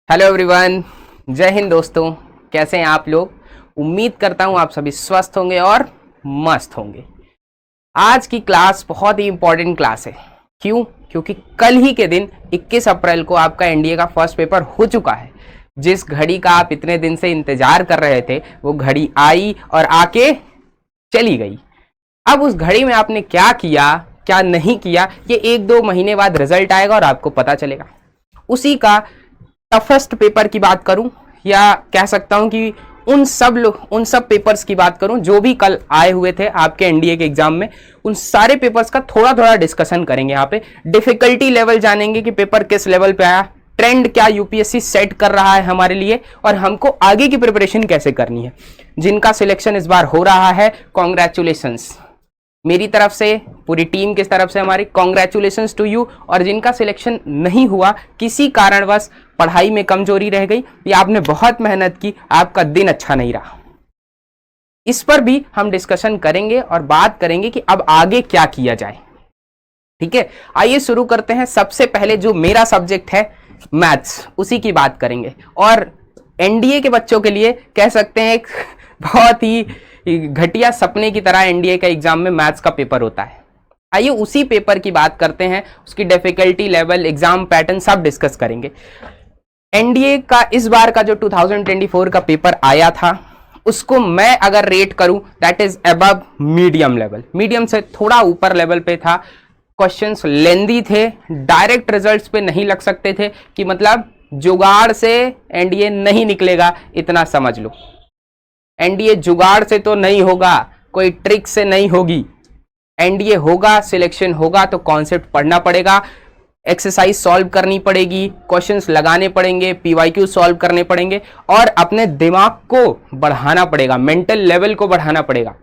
Hello everyone, जय हिंद दोस्तों। कैसे हैं आप लोग? उम्मीद करता हूं आप सभी स्वस्थ होंगे और मस्त होंगे। आज की क्लास बहुत ही इंपॉर्टेंट क्लास है। क्यों? क्योंकि कल ही के दिन 21 अप्रैल को आपका एनडीए का फर्स्ट पेपर हो चुका है। जिस घड़ी का आप इतने दिन से इंतजार कर रहे थे वो घड़ी आई और आके चली गई। अब उस घड़ी में आपने क्या किया क्या नहीं किया, ये 1-2 महीने बाद रिजल्ट आएगा और आपको पता चलेगा। उसी का टफेस्ट पेपर की बात करूं या कह सकता हूं कि उन सब पेपर्स की बात करूं जो भी कल आए हुए थे आपके एनडीए के एग्जाम में, उन सारे पेपर्स का थोड़ा थोड़ा डिस्कशन करेंगे। यहाँ पे डिफिकल्टी लेवल जानेंगे कि पेपर किस लेवल पे आया, ट्रेंड क्या यूपीएससी सेट कर रहा है हमारे लिए और हमको आगे की प्रिपरेशन कैसे करनी है। जिनका सिलेक्शन इस बार हो रहा है, कॉन्ग्रेचुलेशंस मेरी तरफ से, पूरी टीम की तरफ से हमारी कॉन्ग्रेचुलेशंस टू यू। और जिनका सिलेक्शन नहीं हुआ, किसी कारणवश पढ़ाई में कमजोरी रह गई या आपने बहुत मेहनत की, आपका दिन अच्छा नहीं रहा, इस पर भी हम डिस्कशन करेंगे और बात करेंगे कि अब आगे क्या किया जाए। ठीक है, आइए शुरू करते हैं। सबसे पहले जो मेरा सब्जेक्ट है मैथ्स, उसी की बात करेंगे। और एनडीए के बच्चों के लिए कह सकते हैं एक बहुत ही घटिया सपने की तरह एनडीए का एग्जाम में मैथ्स का पेपर होता है। आइए उसी पेपर की बात करते हैं, उसकी डिफिकल्टी लेवल, एग्जाम पैटर्न सब डिस्कस करेंगे। एनडीए का इस बार का जो 2024 का पेपर आया था, उसको मैं अगर रेट करूं, that is above medium level. Medium से थोड़ा ऊपर लेवल पे था। क्वेश्चंस लेंदी थे, डायरेक्ट रिजल्ट्स पे नहीं लग सकते थे कि मतलब जुगाड़ से एनडीए नहीं निकलेगा, इतना समझ लो। एनडीए जुगाड़ से तो नहीं होगा, कोई ट्रिक से नहीं होगी। एनडीए होगा, सिलेक्शन होगा तो कॉन्सेप्ट पढ़ना पड़ेगा, एक्सरसाइज सॉल्व करनी पड़ेगी, क्वेश्चंस लगाने पड़ेंगे, पीवाईक्यू सॉल्व करने पड़ेंगे और अपने दिमाग को बढ़ाना पड़ेगा, मेंटल लेवल को बढ़ाना पड़ेगा।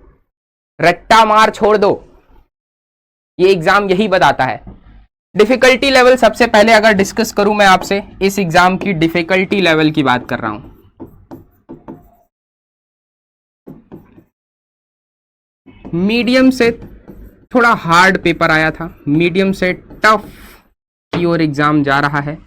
रट्टा मार छोड़ दो, ये एग्जाम यही बताता है। डिफिकल्टी लेवल सबसे पहले अगर डिस्कस करूं मैं आपसे, इस एग्जाम की डिफिकल्टी लेवल की बात कर रहा हूं। मीडियम से थोड़ा हार्ड पेपर आया था, मीडियम से टफ की ओर एग्जाम जा रहा है।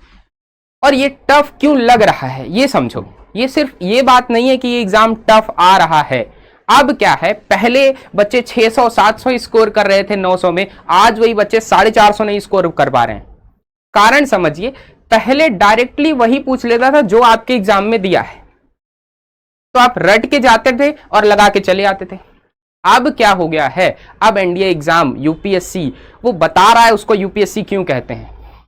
और ये टफ क्यों लग रहा है ये समझो। ये सिर्फ ये बात नहीं है कि ये एग्जाम टफ आ रहा है। अब क्या है, पहले बच्चे 600-700 स्कोर कर रहे थे 900 में, आज वही बच्चे 450 नहीं स्कोर कर पा रहे हैं। कारण समझिए, पहले डायरेक्टली वही पूछ लेता था जो आपके एग्जाम में दिया है, तो आप रट के जाते थे और लगा के चले आते थे। अब क्या हो गया है, अब एनडीए एग्जाम यूपीएससी वो बता रहा है उसको यूपीएससी क्यों कहते हैं।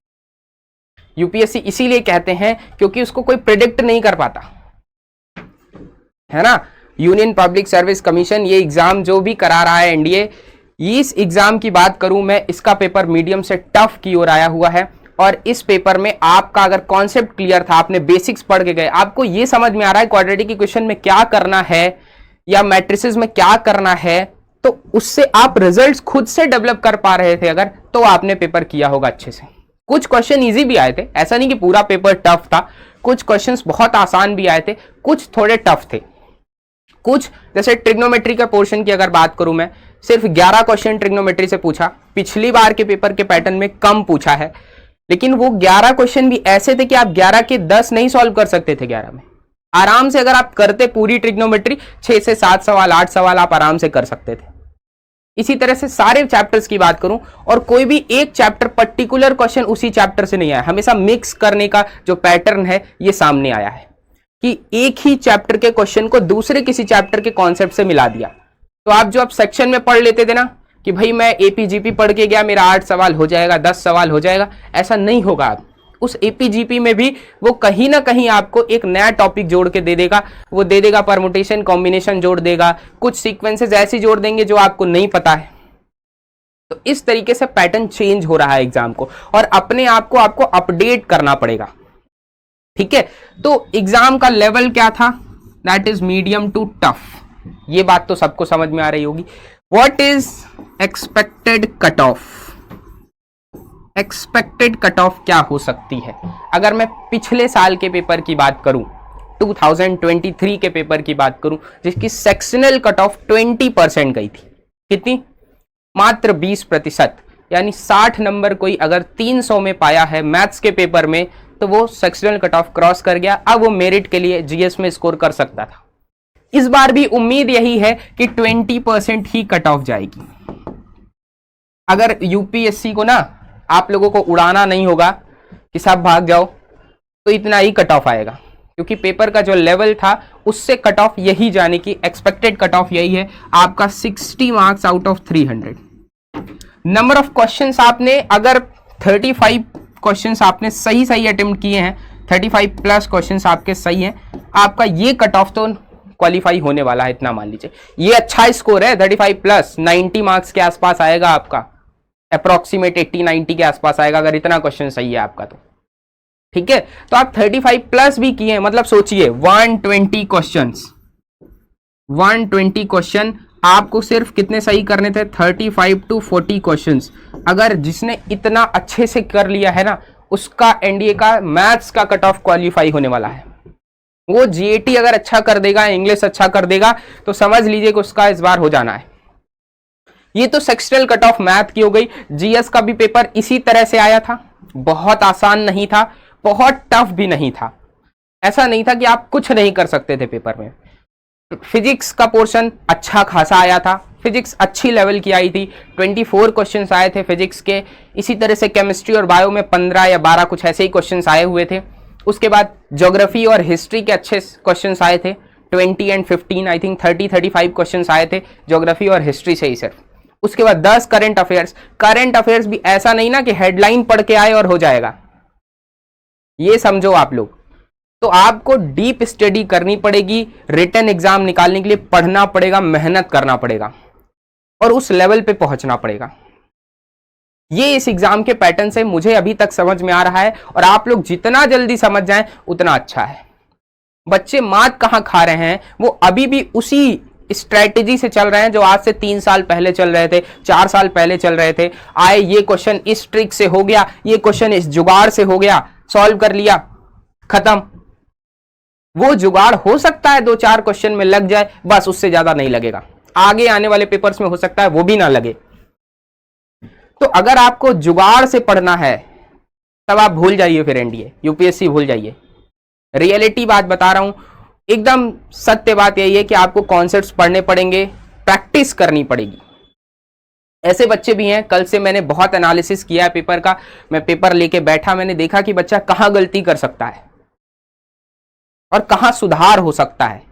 यूपीएससी इसीलिए कहते हैं क्योंकि उसको कोई प्रिडिक्ट नहीं कर पाता, है ना। यूनियन पब्लिक सर्विस कमीशन ये एग्जाम जो भी करा रहा है एनडीए, इस एग्जाम की बात करूं मैं, इसका पेपर मीडियम से टफ की ओर आया हुआ है। और इस पेपर में आपका अगर कॉन्सेप्ट क्लियर था, आपने बेसिक्स पढ़ के गए, आपको ये समझ में आ रहा है क्वाड्रेटिक इक्वेशन में क्या करना है या मैट्रिसेस में क्या करना है, तो उससे आप रिजल्ट्स खुद से डेवलप कर पा रहे थे अगर, तो आपने पेपर किया होगा अच्छे से। कुछ क्वेश्चन इजी भी आए थे, ऐसा नहीं कि पूरा पेपर टफ था, कुछ क्वेश्चंस बहुत आसान भी आए थे, कुछ थोड़े टफ थे। कुछ जैसे ट्रिग्नोमेट्री का पोर्शन की अगर बात करूं मैं, सिर्फ 11 क्वेश्चन ट्रिग्नोमेट्री से पूछा, पिछली बार के पेपर के पैटर्न में कम पूछा है, लेकिन वो 11 क्वेश्चन भी ऐसे थे कि आप 11 के 10 नहीं सॉल्व कर सकते थे 11 में। आराम से अगर आप करते पूरी ट्रिग्नोमेट्री, 6 से 7 सवाल 8 सवाल आप आराम से कर सकते थे। इसी तरह से सारे चैप्टर्स की बात करूं, और कोई भी एक चैप्टर पर्टिकुलर क्वेश्चन उसी चैप्टर से नहीं आया, हमेशा मिक्स करने का जो पैटर्न है ये सामने आया है कि एक ही चैप्टर के क्वेश्चन को दूसरे किसी चैप्टर के कॉन्सेप्ट से मिला दिया। तो आप जो आप सेक्शन में पढ़ लेते थे ना कि भाई मैं एपीजीपी पढ़ के गया, मेरा 8 सवाल हो जाएगा, 10 सवाल हो जाएगा, ऐसा नहीं होगा। आप उस एपीजीपी में भी वो कहीं ना कहीं आपको एक नया टॉपिक जोड़ के दे देगा, वो दे देगा परमुटेशन कॉम्बिनेशन जोड़ देगा, कुछ सीक्वेंसेस ऐसी जोड़ देंगे जो आपको नहीं पता है। तो इस तरीके से पैटर्न चेंज हो रहा है एग्जाम को, और अपने आप को आपको अपडेट करना पड़ेगा। ठीक है, तो एग्जाम का लेवल क्या था, that is medium to tough. ये बात तो सबको समझ में आ रही होगी। What is expected cut off, expected cut off क्या हो सकती है। अगर मैं पिछले साल के पेपर की बात करूं, 2023 के पेपर की बात करूं, जिसकी सेक्शनल कट ऑफ 20% गई थी, कितनी, मात्र 20%, यानी 60 नंबर कोई अगर 300 में पाया है मैथ्स के पेपर में, तो वो सेक्शनल कट ऑफ क्रॉस कर गया, अब वो मेरिट के लिए जीएस में स्कोर कर सकता था। इस बार भी उम्मीद यही है कि 20% ही कट ऑफ जाएगी। अगर यूपीएससी को ना आप लोगों को उड़ाना नहीं होगा कि सब भाग जाओ, तो इतना ही कट ऑफ आएगा, क्योंकि पेपर का जो लेवल था उससे कट ऑफ यही जाने की एक्सपेक्टेड कट ऑफ यही है आपका 60 marks out of 300। Number of questions आपने अगर 35 क्वेश्चंस आपने सही अटेम्प्ट किए हैं, 35 प्लस क्वेश्चंस आपके सही हैं, आपका ये कट ऑफ तो क्वालिफाई होने वाला है, इतना मान लीजिए। ये अच्छा स्कोर है, 35 प्लस 90 मार्क्स के आसपास आएगा आपका, अप्रोक्सीमेट 80-90 के आसपास आएगा अगर इतना क्वेश्चन सही है आपका तो। ठीक है, तो आप 35 प्लस भी किए, मतलब सोचिए 120 क्वेश्चन आपको सिर्फ कितने सही करने थे, 35 to 40 क्वेश्चंस। अगर जिसने इतना अच्छे से कर लिया है ना, उसका एनडीए का मैथ्स का कट ऑफ क्वालिफाई होने वाला है। वो जीएटी अगर अच्छा कर देगा, इंग्लिश अच्छा कर देगा, तो समझ लीजिए कि उसका इस बार हो जाना है। ये तो सेक्शनल कट ऑफ मैथ की हो गई। जीएस का भी पेपर इसी तरह से आया था, बहुत आसान नहीं था, बहुत टफ भी नहीं था, ऐसा नहीं था कि आप कुछ नहीं कर सकते थे पेपर में। फिजिक्स का पोर्शन अच्छा खासा आया था, फिजिक्स अच्छी लेवल की आई थी, 24 क्वेश्चंस आए थे फिजिक्स के। इसी तरह से केमिस्ट्री और बायो में 15 या 12 कुछ ऐसे ही क्वेश्चंस आए हुए थे। उसके बाद ज्योग्राफी और हिस्ट्री के अच्छे क्वेश्चंस आए थे, 20 and 15 आई थिंक 30-35 क्वेश्चंस आए थे ज्योग्राफी और हिस्ट्री से ही सिर्फ। उसके बाद 10 करंट अफेयर्स भी ऐसा नहीं ना कि हेडलाइन पढ़ के आए और हो जाएगा, ये समझो आप लोग। तो आपको डीप स्टडी करनी पड़ेगी, रिटन एग्जाम निकालने के लिए पढ़ना पड़ेगा, मेहनत करना पड़ेगा और उस लेवल पे पहुंचना पड़ेगा। ये इस एग्जाम के पैटर्न से मुझे अभी तक समझ में आ रहा है, और आप लोग जितना जल्दी समझ जाएं उतना अच्छा है। बच्चे मात कहां खा रहे हैं, वो अभी भी उसी स्ट्रेटेजी से चल रहे हैं जो आज से 3 साल पहले चल रहे थे, 4 साल पहले चल रहे थे। आए ये क्वेश्चन इस ट्रिक से हो गया, ये क्वेश्चन इस जुगाड़ से हो गया, सॉल्व कर लिया, खत्म। वो जुगाड़ हो सकता है 2-4 क्वेश्चन में लग जाए, बस उससे ज्यादा नहीं लगेगा। आगे आने वाले पेपर्स में हो सकता है वो भी ना लगे। तो अगर आपको जुगाड़ से पढ़ना है तब आप भूल जाइए, फिर एनडीए यूपीएससी भूल जाइए। रियलिटी बात बता रहा हूं, एकदम सत्य बात यही है कि आपको कॉन्सेप्ट्स पढ़ने पड़ेंगे, प्रैक्टिस करनी पड़ेगी। ऐसे बच्चे भी हैं, कल से मैंने बहुत एनालिसिस किया है पेपर का, मैं पेपर लेके बैठा, मैंने देखा कि बच्चा कहां गलती कर सकता है और कहां सुधार हो सकता है,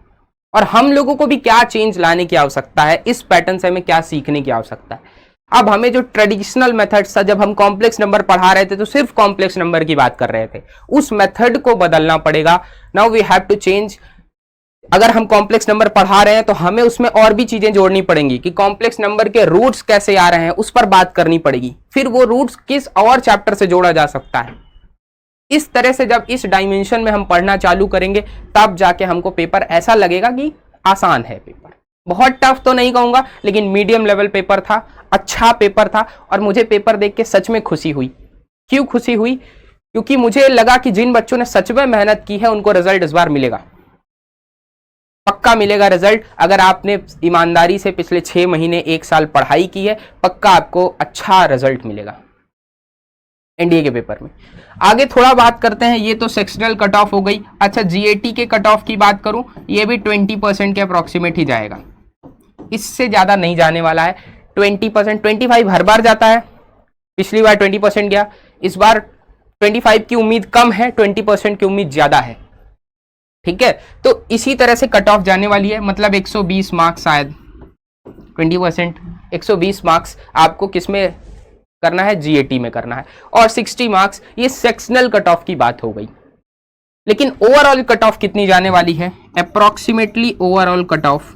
और हम लोगों को भी क्या चेंज लाने की आवश्यकता है, इस पैटर्न से हमें क्या सीखने की आवश्यकता है। अब हमें जो ट्रेडिशनल मेथड्स था, जब हम कॉम्प्लेक्स नंबर पढ़ा रहे थे तो सिर्फ कॉम्प्लेक्स नंबर की बात कर रहे थे, उस मेथड को बदलना पड़ेगा। Now we have to change. अगर हम कॉम्प्लेक्स नंबर पढ़ा रहे हैं तो हमें उसमें और भी चीजें जोड़नी पड़ेंगी कि कॉम्प्लेक्स नंबर के रूट्स कैसे आ रहे हैं, उस पर बात करनी पड़ेगी। फिर वो रूट्स किस और चैप्टर से जोड़ा जा सकता है। इस तरह से जब इस डायमेंशन में हम पढ़ना चालू करेंगे, तब जाके हमको पेपर ऐसा लगेगा कि आसान है पेपर। बहुत टफ तो नहीं कहूंगा, लेकिन मीडियम लेवल पेपर था, अच्छा पेपर था, और मुझे पेपर देख के सच में खुशी हुई। क्यों खुशी हुई? क्योंकि मुझे लगा कि जिन बच्चों ने सच में मेहनत की है उनको रिजल्ट इस बार मिलेगा, पक्का मिलेगा रिजल्ट। अगर आपने ईमानदारी से पिछले 6 महीने 1 साल पढ़ाई की है, पक्का आपको अच्छा रिजल्ट मिलेगा एनडीए के पेपर में। आगे थोड़ा बात करते हैं, ये तो सेक्शनल कट ऑफ हो गई। अच्छा, जीएटी के कट ऑफ की बात करूं, ये भी 20% के अप्रोक्सीमेट ही जाएगा, इससे ज्यादा नहीं जाने वाला है। 20%, 25 हर बार जाता है, पिछली बार 20% गया, इस बार 25 की उम्मीद कम है, 20% की उम्मीद ज्यादा है। ठीक है, तो इसी तरह से कट ऑफ जाने वाली है, मतलब 120 मार्क्स शायद, 20% 120 मार्क्स आपको किस में करना है, जीएटी में करना है, और 60 मार्क्स ये सेक्शनल कट ऑफ की बात हो गई। लेकिन ओवरऑल कट ऑफ कितनी जाने वाली है? अप्रोक्सीमेटली ओवरऑल कट ऑफ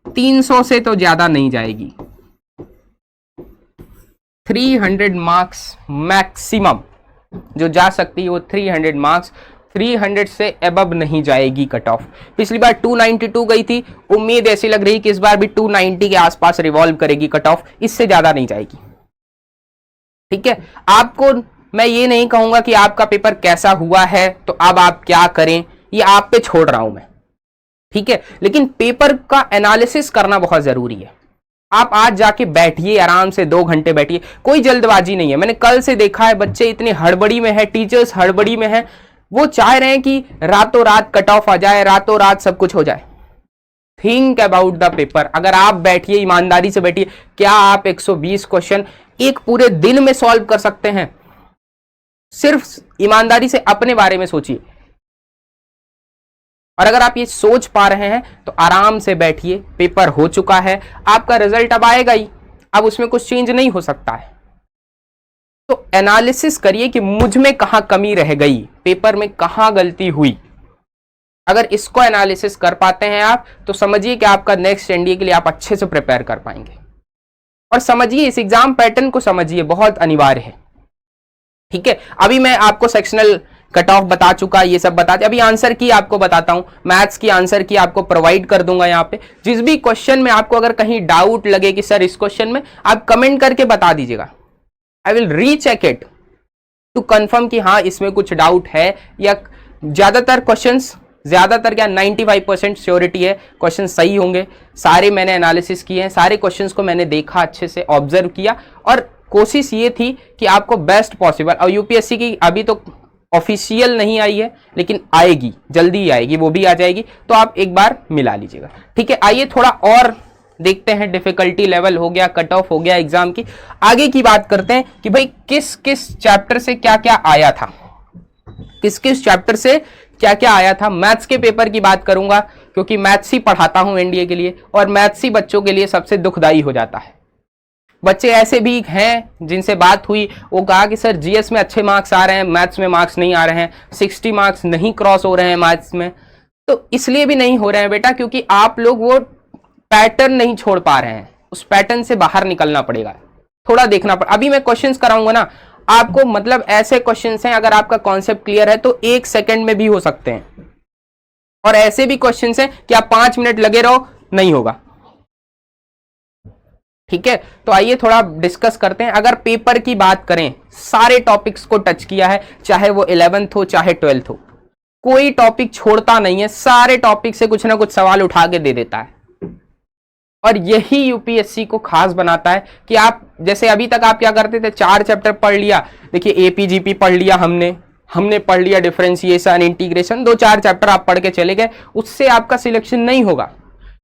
300 से तो ज्यादा नहीं जाएगी, 300 मार्क्स मैक्सिमम जो जा सकती है वो 300 मार्क्स, 300 से अबव नहीं जाएगी कट ऑफ। पिछली बार 292 गई थी, उम्मीद ऐसी लग रही कि इस बार भी 290 के आसपास रिवॉल्व करेगी कट ऑफ, इससे ज्यादा नहीं जाएगी। ठीक है, आपको मैं ये नहीं कहूंगा कि आपका पेपर कैसा हुआ है तो अब आप क्या करें, ये आप पे छोड़ रहा हूं मैं। ठीक है, लेकिन पेपर का एनालिसिस करना बहुत जरूरी है। आप आज जाके बैठिए, आराम से 2 घंटे बैठिए, कोई जल्दबाजी नहीं है। मैंने कल से देखा है बच्चे इतने हड़बड़ी में है, टीचर्स हड़बड़ी में है, वो चाह रहे हैं कि रातों रात कट ऑफ आ जाए, रातों रात सब कुछ हो जाए। Think about the paper. अगर आप बैठिए, ईमानदारी से बैठिए, क्या आप 120 क्वेश्चन एक पूरे दिन में सॉल्व कर सकते हैं? सिर्फ ईमानदारी से अपने बारे में सोचिए। और अगर आप ये सोच पा रहे हैं तो आराम से बैठिए, पेपर हो चुका है, आपका रिजल्ट अब आएगा ही, अब उसमें कुछ चेंज नहीं हो सकता है। तो एनालिसिस करिए कि मुझ में कहां कमी रह गई, पेपर में कहां गलती हुई। अगर इसको एनालिसिस कर पाते हैं आप, तो समझिए कि आपका नेक्स्ट एनडीए के लिए आप अच्छे से प्रिपेयर कर पाएंगे। और समझिए, इस एग्जाम पैटर्न को समझिए, बहुत अनिवार्य है। ठीक है, अभी मैं आपको सेक्शनल कट ऑफ बता चुका, ये सब बता, अभी आंसर की आपको बताता हूं, मैथ्स की आंसर की आपको प्रोवाइड कर दूंगा यहाँ पे। जिस भी क्वेश्चन में आपको अगर कहीं डाउट लगे कि सर इस क्वेश्चन में, आप कमेंट करके बता दीजिएगा। I will recheck it to confirm कि हाँ इसमें कुछ डाउट है, या ज्यादातर क्वेश्चंस, ज्यादातर क्या 95% श्योरिटी है क्वेश्चन सही होंगे। सारे मैंने एनालिसिस किए हैं, सारे क्वेश्चंस को मैंने देखा, अच्छे से ऑब्जर्व किया, और कोशिश ये थी कि आपको बेस्ट पॉसिबल। और यूपीएससी की अभी तो ऑफिशियल नहीं आई है, लेकिन आएगी, जल्दी ही आएगी, वो भी आ जाएगी, तो आप एक बार मिला लीजिएगा। ठीक है, आइए थोड़ा और देखते हैं। डिफिकल्टी लेवल हो गया, कट ऑफ हो गया एग्जाम की, आगे की बात करते हैं कि भाई किस किस चैप्टर से क्या क्या आया था, किस किस चैप्टर से क्या क्या आया था। मैथ्स के पेपर की बात करूंगा, क्योंकि मैथ्स ही पढ़ाता हूं एनडीए के लिए, और मैथ्स ही बच्चों के लिए सबसे दुखदाई हो जाता है। बच्चे ऐसे भी हैं जिनसे बात हुई, वो कहा कि सर जीएस में अच्छे मार्क्स आ रहे हैं, मैथ्स में मार्क्स नहीं आ रहे हैं, 60 मार्क्स नहीं क्रॉस हो रहे हैं मैथ्स में। तो इसलिए भी नहीं हो रहे हैं बेटा, क्योंकि आप लोग वो पैटर्न नहीं छोड़ पा रहे हैं, उस पैटर्न से बाहर निकलना पड़ेगा, थोड़ा देखना पड़ेगा। अभी मैं क्वेश्चंस कराऊंगा ना आपको, मतलब ऐसे क्वेश्चंस हैं, अगर आपका कॉन्सेप्ट क्लियर है तो 1 सेकंड में भी हो सकते हैं, और ऐसे भी क्वेश्चंस हैं कि आप 5 मिनट लगे रहो, नहीं होगा। ठीक है, तो आइए थोड़ा डिस्कस करते हैं। अगर पेपर की बात करें, सारे टॉपिक्स को टच किया है, चाहे वो 11th हो चाहे 12th हो, कोई टॉपिक छोड़ता नहीं है, सारे टॉपिक से कुछ ना कुछ सवाल उठा के दे देता है। और यही यूपीएससी को खास बनाता है कि आप, जैसे अभी तक आप क्या करते थे, 4 चैप्टर पढ़ लिया, देखिए एपीजीपी पढ़ लिया, हमने पढ़ लिया डिफरेंशिएशन, इंटीग्रेशन, 2-4 चैप्टर आप पढ़ के चले गए, उससे आपका सिलेक्शन नहीं होगा।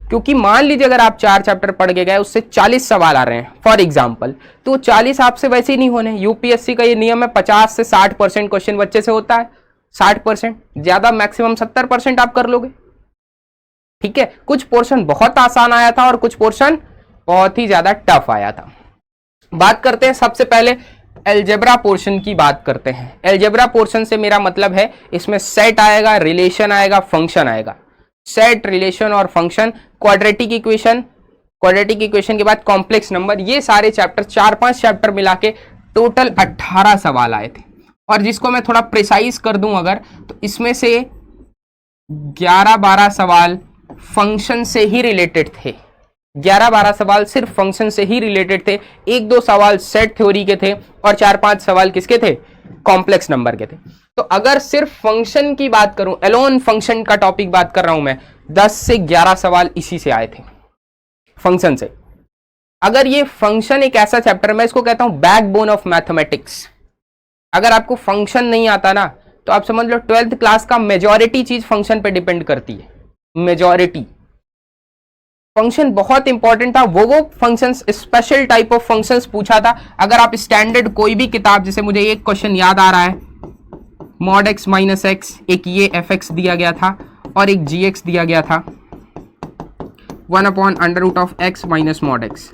क्योंकि मान लीजिए अगर आप 4 चैप्टर पढ़ के गए, उससे 40 सवाल आ रहे हैं फॉर एग्जाम्पल, तो 40 आपसे वैसे ही नहीं होने। यूपीएससी का ये नियम है 50 से 60% क्वेश्चन बच्चे से होता है, 60%, ज्यादा मैक्सिमम 70% आप कर लोगे। ठीक है, कुछ पोर्शन बहुत आसान आया था और कुछ पोर्शन बहुत ही ज्यादा टफ आया था। बात करते हैं सबसे पहले अलजेब्रा पोर्शन की बात करते हैं। अलजेब्रा पोर्शन से मेरा मतलब है इसमें सेट आएगा, रिलेशन आएगा, फंक्शन आएगा। सेट, रिलेशन और function, quadratic equation, quadratic equation के बाद कॉम्प्लेक्स नंबर, ये सारे चैप्टर 4-5 चैप्टर मिला के टोटल 18 सवाल आए थे। और जिसको मैं थोड़ा प्रिसाइज कर दूं अगर, तो इसमें से 11-12 सवाल फंक्शन से ही रिलेटेड थे, 11-12 सवाल सिर्फ फंक्शन से ही रिलेटेड थे, 1-2 सवाल सेट थ्योरी के थे, और 4-5 सवाल किसके थे, कॉम्प्लेक्स नंबर के थे। तो अगर सिर्फ फंक्शन की बात करूं, एलोन फंक्शन का टॉपिक बात कर रहा हूं मैं, 10 से 11 सवाल इसी से आए थे, फंक्शन से। अगर ये फंक्शन एक ऐसा चैप्टर, मैं इसको कहता हूं बैकबोन ऑफ मैथमेटिक्स। अगर आपको फंक्शन नहीं आता ना, तो आप समझ लो 12th क्लास का मेजॉरिटी चीज फंक्शन पे डिपेंड करती है, मेजॉरिटी। फंक्शन बहुत इंपॉर्टेंट था, वो functions, special type of functions पूछा था। अगर आप स्टैंडर्ड कोई भी किताब, जैसे मुझे एक क्वेश्चन याद आ रहा है, मॉड एक्स माइनस एक्स, एक ये एफ एक्स दिया गया था और एक जी एक्स दिया गया था, 1/√x माइनस मॉड एक्स।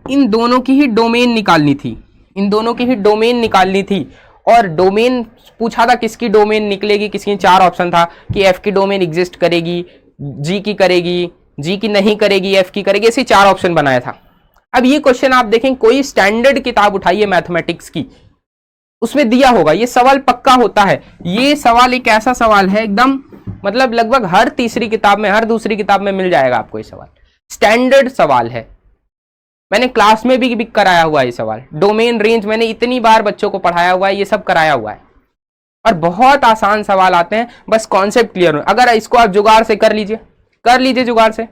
इन दोनों की ही डोमेन निकालनी थी, इन दोनों की ही डोमेन निकालनी थी। और डोमेन पूछा था, किसकी डोमेन निकलेगी, किसकी 4 ऑप्शन था कि एफ की डोमेन एग्जिस्ट करेगी, जी की करेगी, जी की नहीं करेगी, एफ की करेगी, ऐसे 4 ऑप्शन बनाया था। अब ये क्वेश्चन आप देखें, कोई स्टैंडर्ड किताब उठाइए मैथमेटिक्स की, उसमें दिया होगा, ये सवाल पक्का होता है। ये सवाल एक ऐसा सवाल है एकदम, मतलब लगभग हर तीसरी किताब में, हर दूसरी किताब में मिल जाएगा आपको ये सवाल, स्टैंडर्ड सवाल है। मैंने क्लास में भी कराया हुआ है ये सवाल, डोमेन रेंज मैंने इतनी बार बच्चों को पढ़ाया हुआ है, ये सब कराया हुआ है। और बहुत आसान सवाल आते हैं, बस कॉन्सेप्ट क्लियर हो। अगर इसको आप जुगाड़ से कर लीजिए जुगाड़ से,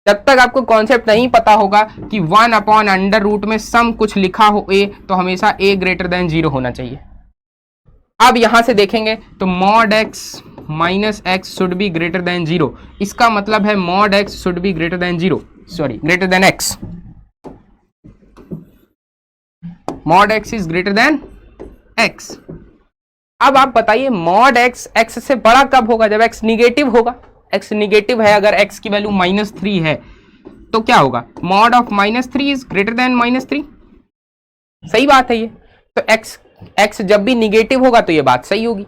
जब तक आपको कॉन्सेप्ट नहीं पता होगा कि 1/अंडर रूट में सम कुछ लिखा हो a, तो हमेशा a ग्रेटर देन 0 होना चाहिए। अब यहां से देखेंगे तो mod x minus x should be greater than 0, इसका मतलब है mod x should be greater than 0, sorry greater than x, mod x is greater than x। अब आप बताइए मॉड x x से बड़ा कब होगा? जब x निगेटिव होगा। x निगेटिव है, अगर x की वैल्यू -3 है तो क्या होगा? Mod of -3 is greater than -3। सही बात है ये। तो x जब भी निगेटिव होगा तो ये बात सही होगी,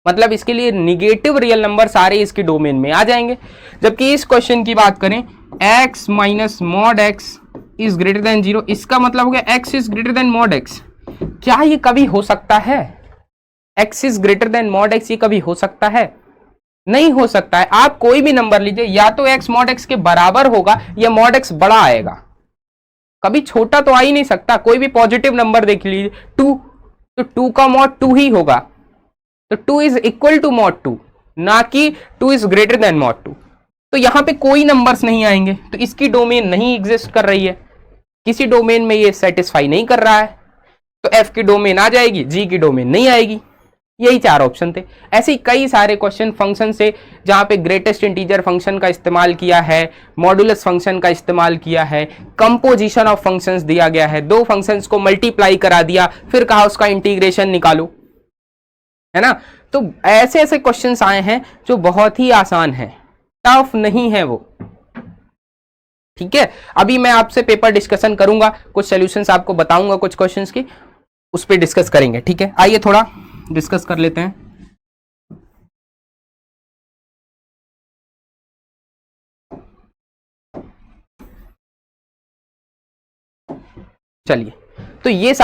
मतलब इसके लिए निगेटिव रियल नंबर सारे इसके डोमेन में आ जाएंगे। जबकि इस क्वेश्चन की बात करें x minus mod x is greater than 0, इसका मतलब हो गया x is greater than mod x। क्या ये कभी हो सकता है? x is greater than mod x, ये कभी हो सकता है? नहीं हो सकता है। आप कोई भी नंबर लीजिए, या तो x मॉड x के बराबर होगा या मॉड x बड़ा आएगा, कभी छोटा तो आ ही नहीं सकता। कोई भी पॉजिटिव नंबर देख लीजिए 2, तो 2 का मॉड 2 ही होगा, तो 2 इज इक्वल टू मॉड 2, ना कि 2 इज ग्रेटर देन मॉड 2। तो यहां पे कोई नंबर्स नहीं आएंगे, तो इसकी डोमेन नहीं एग्जिस्ट कर रही है, किसी डोमेन में ये सेटिस्फाई नहीं कर रहा है। तो f की डोमेन आ जाएगी, g की डोमेन नहीं आएगी। यही 4 ऑप्शन थे। ऐसे ही कई सारे क्वेश्चन फंक्शन से, जहां पे ग्रेटेस्ट इंटीजर फंक्शन का इस्तेमाल किया है, मॉडुलस फंक्शन का इस्तेमाल किया है, कंपोजिशन ऑफ फंक्शंस दिया गया है, 2 फंक्शंस को मल्टीप्लाई करा दिया, फिर कहा उसका इंटीग्रेशन निकालो, है ना। तो ऐसे ऐसे क्वेश्चंस आए हैं जो बहुत ही आसान है, टफ नहीं है वो। ठीक है, अभी मैं आपसे पेपर डिस्कशन करूंगा, कुछ सॉल्यूशंस आपको बताऊंगा कुछ क्वेश्चंस की, उस पर डिस्कस करेंगे। ठीक है, आइए थोड़ा डिस्कस कर लेते हैं। चलिए, तो ये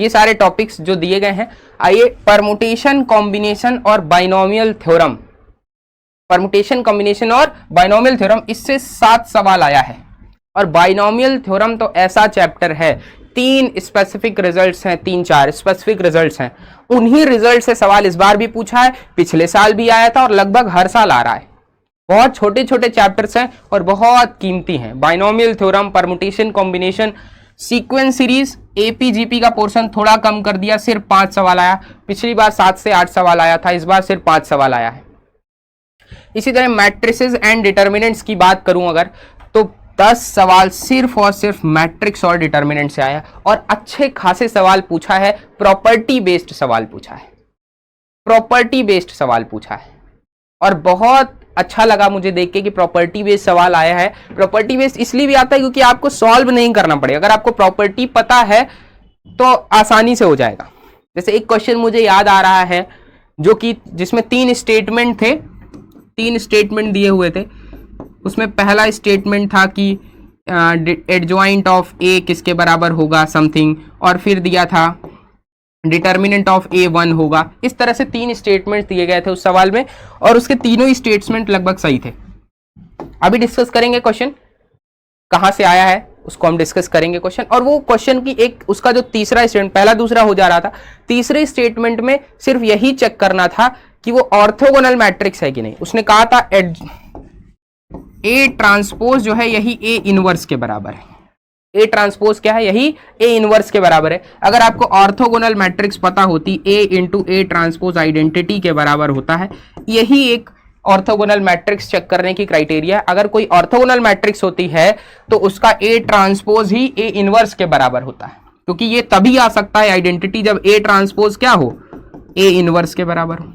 सारे टॉपिक्स जो दिए गए हैं, आइए परमुटेशन, कॉम्बिनेशन और बाइनोमियल थ्योरम, परमुटेशन, कॉम्बिनेशन और बाइनोमियल थ्योरम, इससे 7 सवाल आया है। और बाइनोमियल थ्योरम तो ऐसा चैप्टर है, 3 स्पेसिफिक रिजल्ट्स हैं, 3-4 स्पेसिफिक रिजल्ट्स हैं, उन्हीं रिजल्ट से सवाल इस बार भी पूछा है, पिछले साल भी आया था और लगभग हर साल आ रहा है। बहुत छोटे छोटे चैप्टर्स हैं और बहुत कीमती हैं। Binomial theorem, permutation, combination, sequence series, AP GP का पोर्शन थोड़ा कम कर दिया, सिर्फ 5 सवाल आया। पिछली बार 7 से 8 सवाल आया था, इस बार सिर्फ 5 सवाल आया है। इसी तरह मैट्रिसेस एंड डिटर्मिनेंट्स की बात करूं अगर, तो 10 सवाल सिर्फ और सिर्फ मैट्रिक्स और डिटर्मिनेंट से आया, और अच्छे खासे सवाल पूछा है, प्रॉपर्टी बेस्ड सवाल पूछा है, प्रॉपर्टी बेस्ड सवाल पूछा है। और बहुत अच्छा लगा मुझे देख के कि प्रॉपर्टी बेस्ड सवाल आया है। प्रॉपर्टी बेस्ड इसलिए भी आता है क्योंकि आपको सॉल्व नहीं करना पड़ेगा, अगर आपको प्रॉपर्टी पता है तो आसानी से हो जाएगा। जैसे एक क्वेश्चन मुझे याद आ रहा है, जो कि जिसमें 3 स्टेटमेंट थे, 3 स्टेटमेंट दिए हुए थे। उसमें पहला स्टेटमेंट था कि एडजॉइंट ऑफ ए किसके बराबर होगा समथिंग, और फिर दिया था डिटर्मिनेंट ऑफ ए 1 होगा। इस तरह से 3 स्टेटमेंट दिए गए थे उस सवाल में, और उसके तीनों ही स्टेटमेंट लगभग सही थे। अभी डिस्कस करेंगे क्वेश्चन कहां से आया है, उसको हम डिस्कस करेंगे क्वेश्चन। और वो क्वेश्चन की एक, उसका जो तीसरा स्टेटमेंट, पहला दूसरा हो जा रहा था, तीसरे स्टेटमेंट में सिर्फ यही चेक करना था कि वो ऑर्थोगोनल मैट्रिक्स है कि नहीं। उसने कहा था ए ट्रांसपोज जो है यही ए इनवर्स के बराबर है। ए ट्रांसपोज क्या है? यही ए इनवर्स के बराबर है। अगर आपको ऑर्थोगोनल मैट्रिक्स पता होती, ए इंटू ए ट्रांसपोज आइडेंटिटी के बराबर होता है, यही एक ऑर्थोगोनल मैट्रिक्स चेक करने की क्राइटेरिया। अगर कोई ऑर्थोगोनल मैट्रिक्स होती है तो उसका A transpose he A inverse के बराबर होता है, क्योंकि ये तभी आ सकता है आइडेंटिटी जब ए ट्रांसपोज क्या हो? ए इनवर्स के बराबर हो।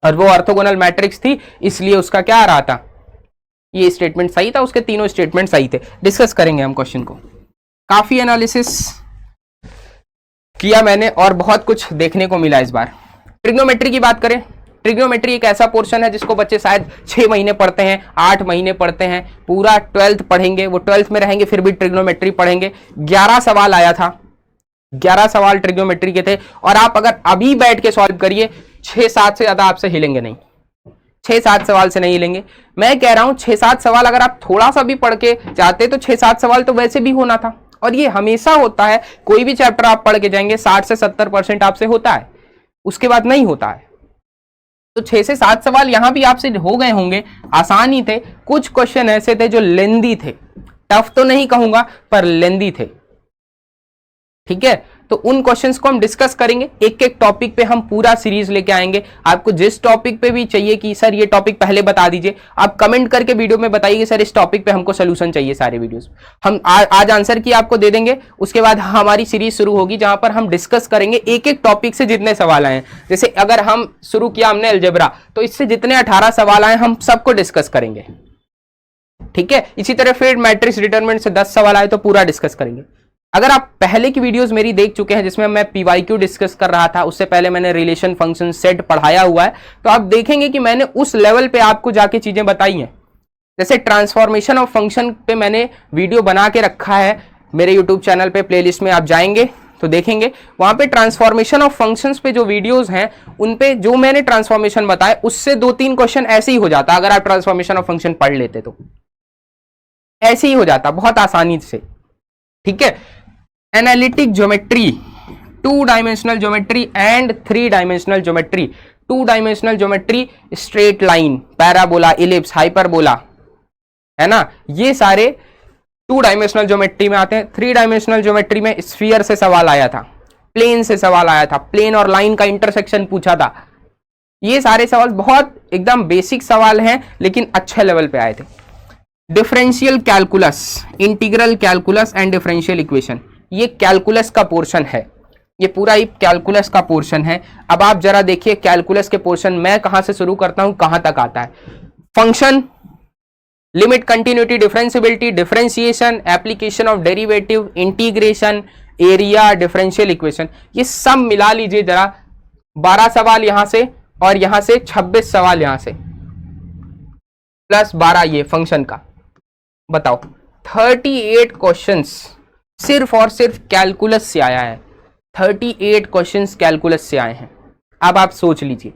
और वो ऑर्थोगोनल मैट्रिक्स थी, इसलिए उसका क्या आ रहा था? ये स्टेटमेंट सही था, उसके तीनों स्टेटमेंट सही थे। डिस्कस करेंगे हम क्वेश्चन को। काफी एनालिसिस किया मैंने और बहुत कुछ देखने को मिला इस बार। ट्रिग्नोमेट्री की बात करें, ट्रिग्नोमेट्री एक ऐसा पोर्शन है जिसको बच्चे शायद 6 महीने पढ़ते हैं, 8 महीने पढ़ते हैं, पूरा 12th पढ़ेंगे, वो 12th में रहेंगे फिर भी ट्रिग्नोमेट्री पढ़ेंगे। 11 सवाल आया था, 11 सवाल ट्रिग्नोमेट्री के थे, और आप अगर अभी बैठ के सॉल्व करिए 6-7 से ज्यादा आपसे हिलेंगे नहीं, 6-7 सवाल से नहीं हिलेंगे। मैं कह रहा हूं 6-7 सवाल अगर आप थोड़ा सा भी पढ़ के जाते तो 6-7 सवाल तो वैसे भी होना था। और ये हमेशा होता है, कोई भी चैप्टर आप पढ़ के जाएंगे 60 से 70% आपसे होता है, उसके बाद नहीं होता है। तो 6 से 7 सवाल यहां भी आपसे हो गए होंगे, आसान ही थे। कुछ क्वेश्चन ऐसे थे जो लेंदी थे, टफ तो नहीं कहूंगा पर लेंदी थे, ठीक है। तो उन क्वेश्चंस को हम डिस्कस करेंगे, एक एक टॉपिक पे हम पूरा सीरीज लेके आएंगे। आपको जिस टॉपिक पे भी चाहिए कि सर ये टॉपिक पहले बता दीजिए, आप कमेंट करके वीडियो में बताइए सर इस टॉपिक पे हमको सोल्यूशन चाहिए। सारे वीडियोस हम आज आंसर की आपको दे देंगे, उसके बाद हमारी सीरीज शुरू होगी जहां पर हम डिस्कस करेंगे एक एक टॉपिक से जितने सवाल आए। जैसे अगर हम शुरू किया हमने अलजेब्रा, तो इससे जितने 18 सवाल आए हम सबको डिस्कस करेंगे, ठीक है। इसी तरह फिर मैट्रिक्स डिटरमिनेंट से 10 सवाल आए तो पूरा डिस्कस करेंगे। अगर आप पहले की वीडियोस मेरी देख चुके हैं जिसमें मैं पीवाईक्यू डिस्कस कर रहा था, उससे पहले मैंने रिलेशन फंक्शन सेट पढ़ाया हुआ है, तो आप देखेंगे कि मैंने उस लेवल पे आपको जाके चीजें बताई हैं। जैसे ट्रांसफॉर्मेशन ऑफ फंक्शन पे मैंने वीडियो बना के रखा है मेरे यूट्यूब चैनल पे, प्लेलिस्ट में आप जाएंगे तो देखेंगे वहां पे ट्रांसफॉर्मेशन ऑफ फंक्शंस पे जो वीडियोस हैं उन पे जो मैंने ट्रांसफॉर्मेशन बताए उससे 2-3 क्वेश्चन ऐसे ही हो जाता। अगर आप ट्रांसफॉर्मेशन ऑफ फंक्शन पढ़ लेते तो ऐसे ही हो जाता बहुत आसानी से, ठीक है। Analytic geometry, 2 dimensional geometry and 3 dimensional geometry. 2 dimensional geometry straight line, parabola, ellipse, hyperbola, है ना, ये सारे 2 डायमेंशनल ज्योमेट्री में आते हैं। 3 डायमेंशनल ज्योमेट्री में स्फीयर से सवाल आया था, प्लेन से सवाल आया था, प्लेन और लाइन का इंटरसेक्शन पूछा था। ये सारे सवाल बहुत एकदम बेसिक सवाल हैं लेकिन अच्छे लेवल पे आए थे। Differential calculus, integral calculus and differential equation, ये कैलकुलस का पोर्शन है, ये पूरा ही कैलकुलस का पोर्शन है। अब आप जरा देखिए कैलकुलस के पोर्शन मैं कहां से शुरू करता हूं, कहां तक आता है। Function, limit, continuity, differentiability, differentiation, application of derivative, integration, area, differential equation, ये सब मिला लीजिए जरा। 12 सवाल यहां से और यहां से 26 सवाल यहां से, प्लस 12 ये फंक्शन का, बताओ 38 क्वेश्चंस सिर्फ और सिर्फ कैलकुलस से आया है। 38 क्वेश्चंस कैलकुलस से आए हैं। अब आप सोच लीजिए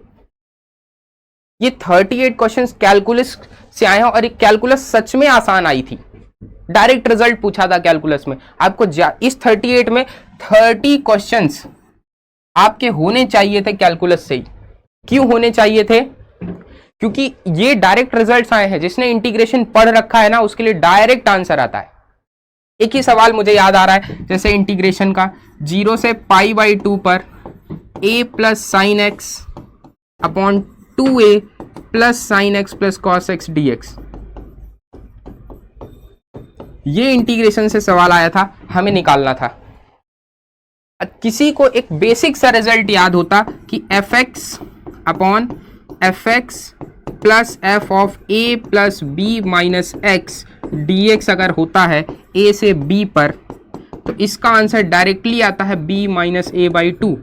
ये 38 क्वेश्चंस कैलकुलस से आए हैं और एक कैलकुलस सच में आसान आई थी। डायरेक्ट रिजल्ट पूछा था कैलकुलस में आपको। इस 38 में 30 क्वेश्चंस आपके होने चाहिए थे कैलकुलस से ही। क्यों होने चाहिए थे? क्योंकि ये डायरेक्ट रिजल्ट्स आए हैं। जिसने इंटीग्रेशन पढ़ रखा है ना उसके लिए डायरेक्ट आंसर आता है। एक ही सवाल मुझे याद आ रहा है, जैसे इंटीग्रेशन का 0 से π/2 पर a plus sine x upon 2a plus sine x plus cos x dx, ये इंटीग्रेशन से सवाल आया था, हमें निकालना था। किसी को एक बेसिक सा रिजल्ट याद होता कि fx upon fx plus f of a plus b minus x dx अगर होता है a से b पर, तो इसका आंसर डायरेक्टली आता है b माइनस a/2।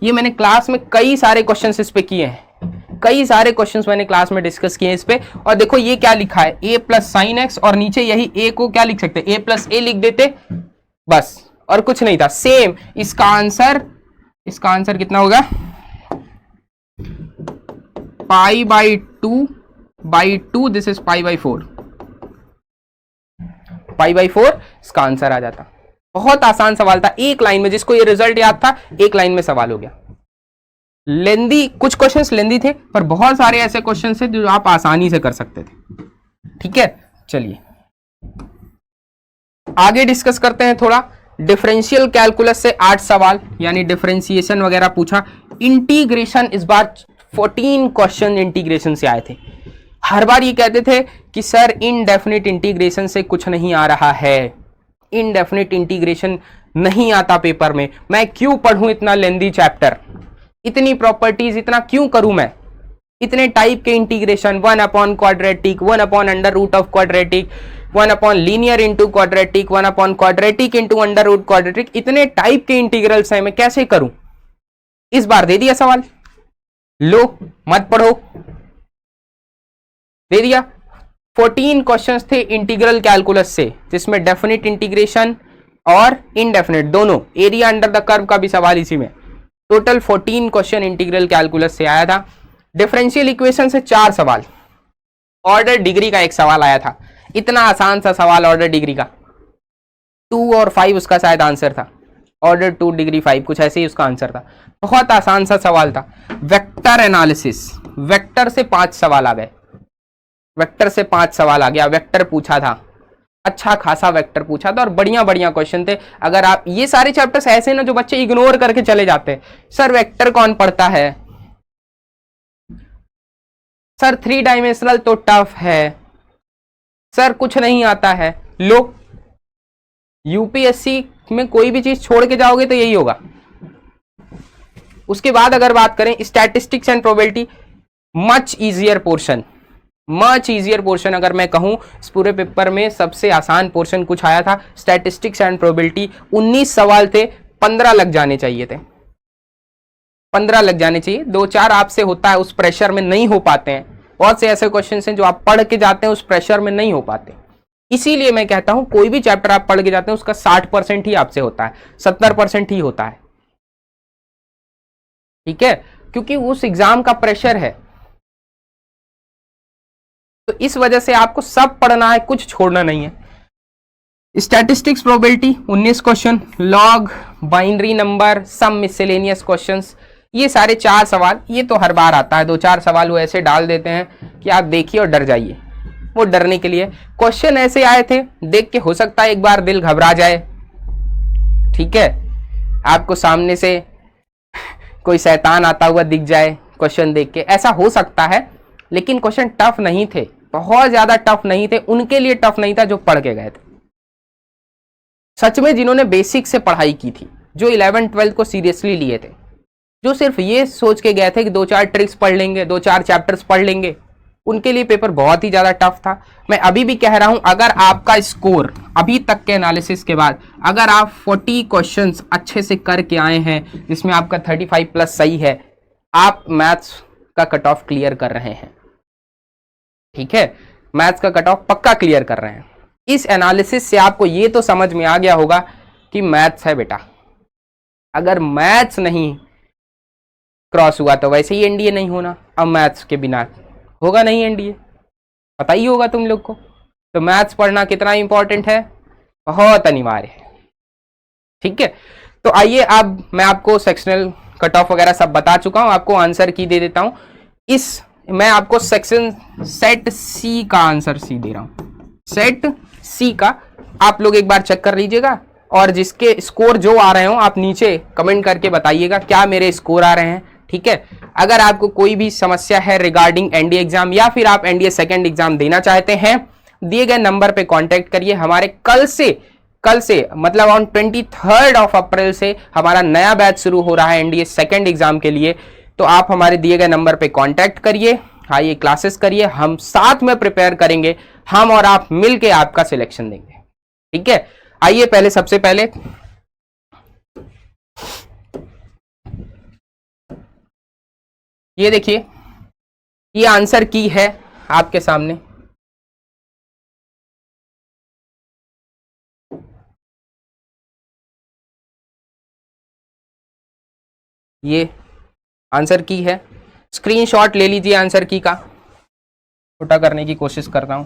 ये मैंने क्लास में कई सारे क्वेश्चंस इस पे किए हैं, कई सारे क्वेश्चंस मैंने क्लास में डिस्कस किए हैं इस पे। और देखो ये क्या लिखा है, a प्लस साइन एक्स, और नीचे यही a को क्या लिख सकते, a प्लस a लिख देते बस, और कुछ नहीं था। सेम इसका आंसर कितना होगा, π/2/2, दिस इज π/4, π/4 इसका आंसर आ जाता। बहुत आसान सवाल था, एक लाइन में, जिसको ये रिजल्ट याद था एक लाइन में सवाल हो गया। लेंदी, कुछ क्वेश्चंस लेंदी थे पर बहुत सारे ऐसे क्वेश्चंस थे जो आप आसानी से कर सकते थे। ठीक है, चलिए आगे डिस्कस करते हैं थोड़ा। डिफरेंशियल कैलकुलस से 8 सवाल, यानी डिफरेंशिएशन वगैरह पूछा। इंटीग्रेशन, इस बार 14 क्वेश्चन इंटीग्रेशन से आए थे। हर बार ये कहते थे कि सर इनडेफिनिट इंटीग्रेशन से कुछ नहीं आ रहा है, इनडेफिनिट इंटीग्रेशन नहीं आता पेपर में, मैं क्यों पढ़ूं इतना लेंदी चैप्टर, इतनी प्रॉपर्टीज इतना क्यों करूं मैं, इतने टाइप के integration, 1 upon quadratic, 1 upon under root of quadratic, 1 upon linear into quadratic, 1 upon quadratic into under root quadratic, इतने टाइप के इंटीग्रल्स हैं, मैं कैसे करूं। इस बार दे दिया सवाल, लो मत पढ़ो, दे दिया। 14 क्वेश्चंस थे इंटीग्रल कैलकुलस से, जिसमें डेफिनिट इंटीग्रेशन और इनडेफिनिट दोनों, एरिया अंडर द कर्व का भी सवाल इसी में। टोटल 14 क्वेश्चन इंटीग्रल कैलकुलस से आया था। डिफरेंशियल इक्वेशन से 4 सवाल, ऑर्डर डिग्री का एक सवाल आया था, इतना आसान सा सवाल ऑर्डर डिग्री का, 2 और 5 उसका शायद आंसर था। ऑर्डर 2 डिग्री 5, कुछ ऐसे ही उसका आंसर था। बहुत आसान सा सवाल था। वेक्टर एनालिसिस, वेक्टर से 5 सवाल आ गए, वेक्टर से 5 सवाल आ गया, वेक्टर पूछा था, अच्छा खासा वेक्टर पूछा था और बढ़िया बढ़िया क्वेश्चन थे। अगर आप ये सारे चैप्टर्स ऐसे ना जो बच्चे इग्नोर करके चले जाते हैं, सर वेक्टर कौन पढ़ता है, सर 3 डायमेंशनल तो टफ है, सर कुछ नहीं आता है। लो, यूपीएससी में कोई भी चीज छोड़ के जाओगे तो यही होगा। उसके बाद अगर बात करें statistics and probability, much easier portion, much easier portion. अगर मैं कहूं इस पूरे पेपर में सबसे आसान पोर्शन कुछ आया था स्टैटिस्टिक्स एंड प्रोबेबिलिटी। 19 सवाल थे, 15 लग जाने चाहिए थे, 15 लग जाने चाहिए। 2-4 आपसे होता है, उस प्रेशर में नहीं हो पाते हैं। बहुत से ऐसे क्वेश्चन हैं जो आप पढ़ के जाते हैं, उस प्रेशर में नहीं हो पाते। इसीलिए मैं कहता हूं कोई भी चैप्टर आप पढ़ के जाते हैं उसका 60% ही आपसे होता है, 70% ही होता है, ठीक है, क्योंकि उस एग्जाम का प्रेशर है। तो इस वजह से आपको सब पढ़ना है, कुछ छोड़ना नहीं है। Statistics probability 19 question, log, binary number, some miscellaneous questions, ये सारे 4 सवाल, ये तो हर बार आता है। 2-4 सवाल वो ऐसे डाल देते हैं कि आप देखिए और डर जाइए, वो डरने के लिए क्वेश्चन ऐसे आए थे, देख के हो सकता है एक बार दिल घबरा जाए, ठीक है, आपको सामने से कोई शैतान आता हुआ दिख जाए क्वेश्चन देख के, ऐसा हो सकता है। लेकिन क्वेश्चन टफ नहीं थे, बहुत ज्यादा टफ नहीं थे, उनके लिए टफ नहीं था जो पढ़ के गए थे, सच में जिन्होंने बेसिक से पढ़ाई की थी, जो 11-12 को सीरियसली लिए थे, जो सिर्फ ये सोच के गए थे कि 2-4 ट्रिक्स पढ़ लेंगे, 2-4 चैप्टर्स पढ़ लेंगे, उनके लिए पेपर बहुत ही ज्यादा टफ था। मैं अभी भी कह रहा हूं, अगर आपका स्कोर अभी तक के एनालिसिस के बाद अगर आप 40 क्वेश्चंस अच्छे से करके आए हैं जिसमें आपका 35 प्लस सही है, आप मैथ्स का कट ऑफ क्लियर कर रहे हैं, ठीक है, मैथ्स का कट ऑफ पक्का क्लियर कर रहे हैं। इस एनालिसिस से आपको ये तो समझ में आ गया होगा कि मैथ्स है बेटा, अगर मैथ्स नहीं क्रॉस हुआ तो वैसे ही एनडीए नहीं होना, अब मैथ्स के बिना होगा नहीं एनडीए, पता ही होगा तुम लोग को। तो मैथ्स पढ़ना कितना इंपॉर्टेंट है, बहुत अनिवार्य है, ठीक है। तो आइए अब मैं आपको सेक्शनल कट ऑफ वगैरह सब बता चुका हूं, आपको आंसर की दे देता हूं। इस मैं आपको सेक्शन सेट सी का आंसर सी दे रहा हूं, सेट सी का आप लोग एक बार चेक कर लीजिएगा, और जिसके स्कोर जो आ रहे हो आप नीचे कमेंट करके बताइएगा क्या मेरे स्कोर आ रहे हैं, ठीक है। अगर आपको कोई भी समस्या है रिगार्डिंग एनडीए एग्जाम या फिर आप एनडीए सेकंड एग्जाम देना चाहते हैं, दिए गए नंबर पे कांटेक्ट करिए। हमारे कल से मतलब ऑन 23 अप्रैल से हमारा नया बैच शुरू हो रहा है एनडीए सेकंड एग्जाम के लिए। तो आप हमारे दिए गए नंबर पे कांटेक्ट करिए, आइए क्लासेस करिए, हम साथ में प्रिपेयर करेंगे, हम और आप मिलके आपका सिलेक्शन देंगे, ठीक है। आइए पहले सबसे पहले ये देखिए, ये आंसर की है आपके सामने, ये आंसर की है, स्क्रीनशॉट ले लीजिए आंसर की का, छोटा करने की कोशिश कर रहा हूं,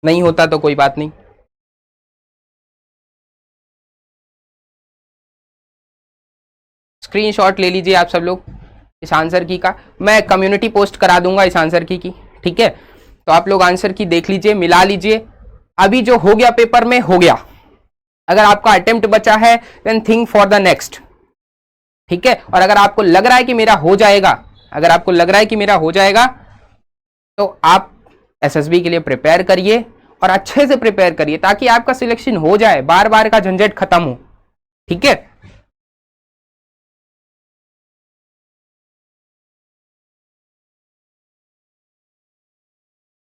नहीं होता तो कोई बात नहीं। स्क्रीनशॉट ले लीजिए आप सब लोग इस आंसर की का, मैं कम्युनिटी पोस्ट करा दूंगा इस आंसर की, ठीक है। तो आप लोग आंसर की देख लीजिए, मिला लीजिए, अभी जो हो गया पेपर में हो गया, अगर आपका अटेम्प्ट बचा है then think for the next, ठीक है। और अगर आपको लग रहा है कि मेरा हो जाएगा, अगर आपको लग रहा है कि मेरा हो जाएगा, तो आप एसएसबी के लिए प्रिपेयर करिए और अच्छे से प्रिपेयर करिए ताकि आपका सिलेक्शन हो जाए, बार बार का झंझट खत्म हो, ठीक है।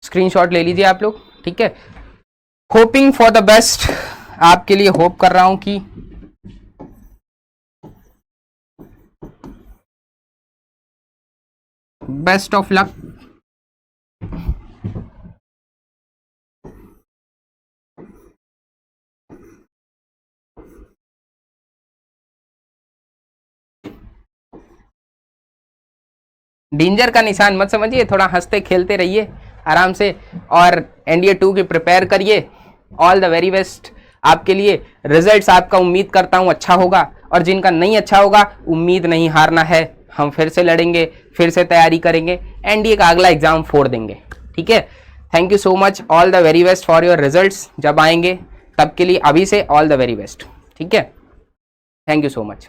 स्क्रीनशॉट ले लीजिए आप लोग, ठीक है। होपिंग फॉर द बेस्ट, आपके लिए होप कर रहा हूं कि बेस्ट ऑफ लक। डेंजर का निशान मत समझिए, थोड़ा हंसते खेलते रहिए आराम से, और एनडीए 2 की प्रिपेयर करिए। ऑल द वेरी बेस्ट आपके लिए रिजल्ट्स आपका उम्मीद करता हूं अच्छा होगा, और जिनका नहीं अच्छा होगा उम्मीद नहीं हारना है, हम फिर से लड़ेंगे, फिर से तैयारी करेंगे, एनडीए का अगला एग्जाम फोड़ देंगे। ठीक है, thank you so much, all the very best for your results जब आएंगे, तब के लिए अभी से ऑल द वेरी बेस्ट। ठीक है, थैंक यू सो मच।